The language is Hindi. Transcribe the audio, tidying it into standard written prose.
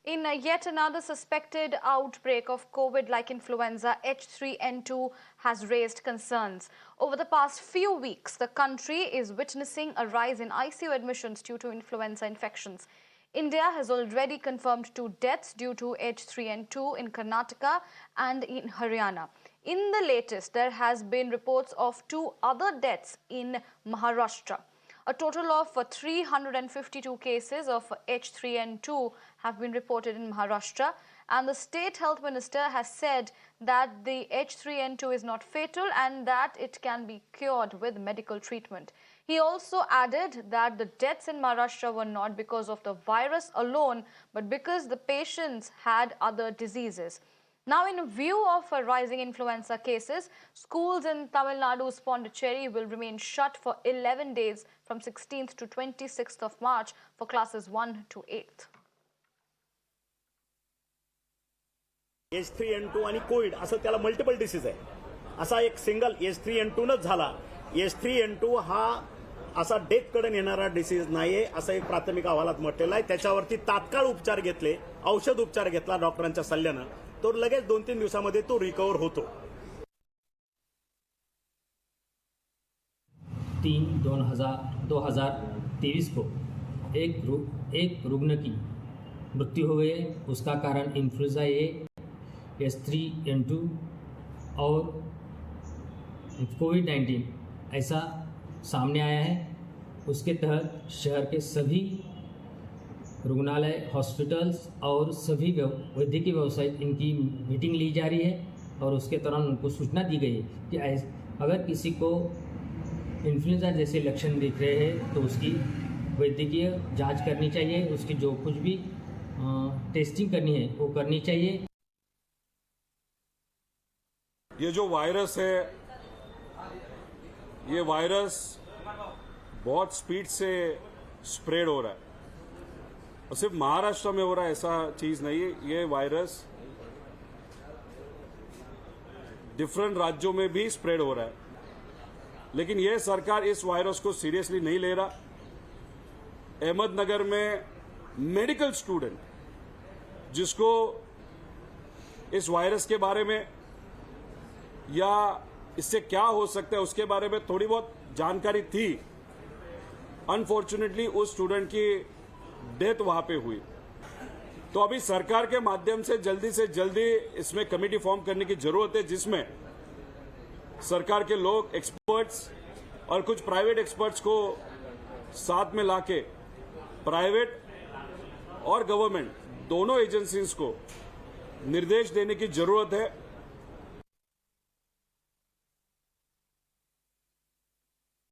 In yet another suspected outbreak of COVID-like influenza, H3N2 has raised concerns. Over the past few weeks, the country is witnessing a rise in ICU admissions due to influenza infections. India has already confirmed 2 deaths due to H3N2 in Karnataka and in Haryana. In the latest, there has been reports of 2 other deaths in Maharashtra. A total of 352 cases of H3N2 have been reported in Maharashtra, and the state health minister has said that the H3N2 is not fatal and that it can be cured with medical treatment. He also added that the deaths in Maharashtra were not because of the virus alone, but because the patients had other diseases. Now, in view of rising influenza cases, schools in Tamil Nadu's Pondicherry will remain shut for 11 days from 16th to 26th of March for classes 1 to 8th. H3N2 आणि कोविड असं त्याला मल्टिपल डिसीज आहे. असा एक सिंगल H3N2नच झाला. H3N2 हा असा डेथकडे नेणारा डिसीज नाहीये असं एक प्राथमिक अहवालात म्हटलेलं आहे. त्याच्यावरती तात्काळ उपचार घेतले, औषध उपचार घेतला डॉक्टरांच्या सल्ल्यानं, तो लगेच 2-3 दिवसामध्ये तो रिकवर होतो. 3/2023 को एक रुग्ण की मृत्यु हो गई है. उसका कारण इन्फ्लुएंजा ए, H3N2 और कोविड-19 ऐसा सामने आया है. उसके तहत शहर के सभी रुग्णालय, हॉस्पिटल्स और सभी वैद्यकीय व्यवसाय इनकी मीटिंग ली जा रही है और उसके दौरान उनको सूचना दी गई है कि अगर किसी को इन्फ्लुएंजा जैसे लक्षण दिख रहे हैं तो उसकी वैद्यकीय जांच करनी चाहिए. उसकी जो कुछ भी टेस्टिंग करनी है वो करनी चाहिए. ये जो वायरस है, ये वायरस बहुत स्पीड से स्प्रेड हो रहा है और सिर्फ महाराष्ट्र में हो रहा है ऐसा चीज नहीं है. ये वायरस डिफरेंट राज्यों में भी स्प्रेड हो रहा है, लेकिन ये सरकार इस वायरस को सीरियसली नहीं ले रहा. अहमदनगर में मेडिकल स्टूडेंट जिसको इस वायरस के बारे में या इससे क्या हो सकता है उसके बारे में थोड़ी बहुत जानकारी थी. अनफॉर्चुनेटली उस स्टूडेंट की डेथ वहां पे हुई. तो अभी सरकार के माध्यम से जल्दी इसमें कमेटी फॉर्म करने की जरूरत है, जिसमें सरकार के लोग, एक्सपर्ट्स और कुछ प्राइवेट एक्सपर्ट्स को साथ में लाके प्राइवेट और गवर्नमेंट दोनों एजेंसीज को निर्देश देने की जरूरत है